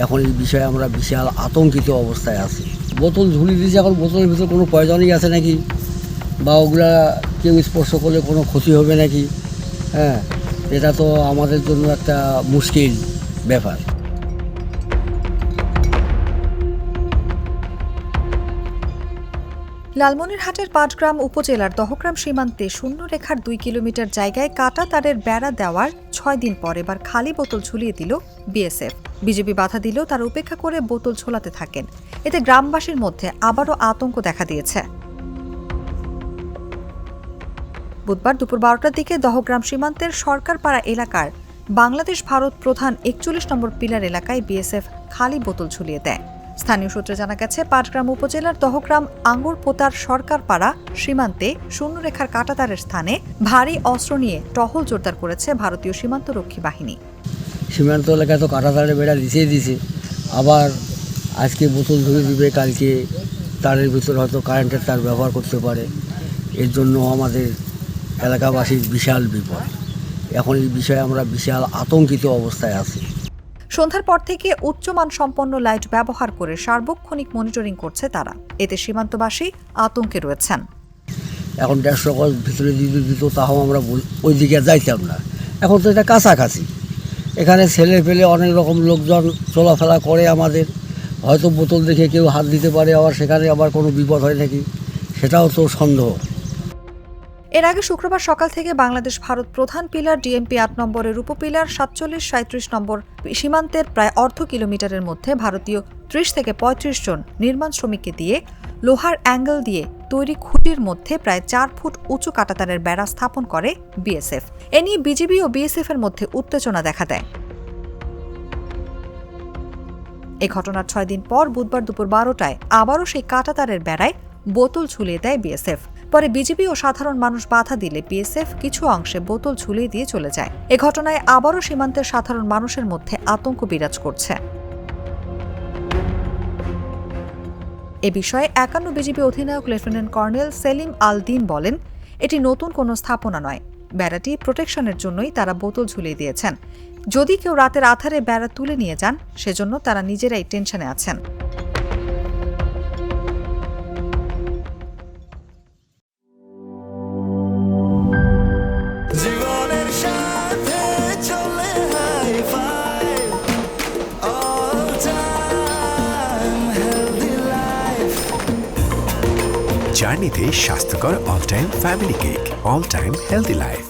এখন এই বিষয়ে আমরা বিশাল আতঙ্কিত অবস্থায় আছি। বোতল ঝুলিয়ে দিয়েছে, এখন বোতলের ভিতরে কোনো পয়জনই আছে নাকি, বা ওগুলা কেউ স্পর্শ করলে কোনো ক্ষতি হবে নাকি, হ্যাঁ, এটা তো আমাদের জন্য একটা মুশকিল ব্যাপার। লালমনিরহাটের পাটগ্রাম উপজেলার দহগ্রাম সীমান্তে শূন্যরেখার 2 কিলোমিটার জায়গায় কাটা তারের বেড়া দেওয়ার 6 দিন পর এবার খালি বোতল ঝুলিয়ে দিল বিএসএফ। বিজেপি বাধা দিলেও তারা উপেক্ষা করে বোতল ঝোলাতে থাকেন। এতে গ্রামবাসীর মধ্যে আবারও আতঙ্ক দেখা দিয়েছে। বুধবার দুপুর 12টার দিকে দহগ্রাম সীমান্তের সরকারপাড়া এলাকার বাংলাদেশ ভারত প্রধান 41 নম্বর পিলার এলাকায় বিএসএফ খালি বোতল ঝুলিয়ে দেয়। স্থানীয় সূত্রে জানা গেছে, পাটগ্রাম উপজেলার দহগ্রাম আঙ্গুরপোতার সরকারপাড়া সীমান্তে শূন্যরেখার কাঁটাতারের স্থানে ভারী অস্ত্র নিয়ে টহল জোরদার করেছে ভারতীয় সীমান্তরক্ষী বাহিনী। সীমান্ত এলাকায় তো কাঁটাতারের বেড়া দিছে, আবার আজকে বোতল ধরে দিবে, কালকে তারের ভিতরে হয়তো কারেন্টের তার ব্যবহার করতে পারে। এর জন্য আমাদের এলাকাবাসীর বিশাল বিপদ। এখন এই বিষয়ে আমরা বিশাল আতঙ্কিত অবস্থায় আছি। সন্ধ্যার পর থেকে উচ্চমান সম্পন্ন লাইট ব্যবহার করে সার্বক্ষণিক মনিটরিং করছে তারা। এতে সীমান্তবাসী আতঙ্কে রয়েছেন। এখন 150 গজ ভিতরে দিত, তাও আমরা ওই দিকে যাইতাম না। এখন তো এটা কাছাকাছি, এখানে ছেলে পেলে অনেক রকম লোকজন চলাফেরা করে, আমাদের হয়তো বোতল দেখে কেউ হাত দিতে পারে, আবার সেখানে আবার কোনো বিপদ হয় নাকি সেটাও তো সন্দেহ। এর আগে শুক্রবার সকাল থেকে বাংলাদেশ ভারত প্রধান পিলার ডিএমপি 8 নম্বরের উপপিলার 47-37 নম্বর সীমান্তের প্রায় অর্ধ কিলোমিটারের মধ্যে ভারতীয় 30 থেকে 35 জন নির্মাণ শ্রমিককে দিয়ে লোহার অ্যাঙ্গেল দিয়ে তৈরি খুঁটির মধ্যে প্রায় 4 ফুট উঁচু কাঁটাতারের বেড়া স্থাপন করে বিএসএফ। এ নিয়ে বিজিবি ও বিএসএফ এর মধ্যে উত্তেজনা দেখা দেয়। এ ঘটনার 6 দিন পর বুধবার দুপুর 12টায় আবারও সেই কাঁটাতারের বেড়ায় বোতল ঝুলিয়ে দেয় বিএসএফ। পরে বিজিবি ও সাধারণ মানুষ বাধা দিলে বিএসএফ কিছু অংশে বোতল ঝুলিয়ে দিয়ে চলে যায়। এ ঘটনায় আবারও সীমান্তের সাধারণ মানুষের মধ্যে আতঙ্ক বিরাজ করছে। এ বিষয়ে 51 বিজিবি অধিনায়ক লেফটেন্যান্ট কর্নেল সেলিম আল দিন বলেন, এটি নতুন কোনো স্থাপনা নয়। বেড়াটি প্রোটেকশনের জন্যই তারা বোতল ঝুলিয়ে দিয়েছেন। যদি কেউ রাতের আধারে বেড়া তুলে নিয়ে যান, সেজন্য তারা নিজেরাই টেনশনে আছেন। জার্নিতে স্বাস্থ্যকর all time family cake, all time healthy life.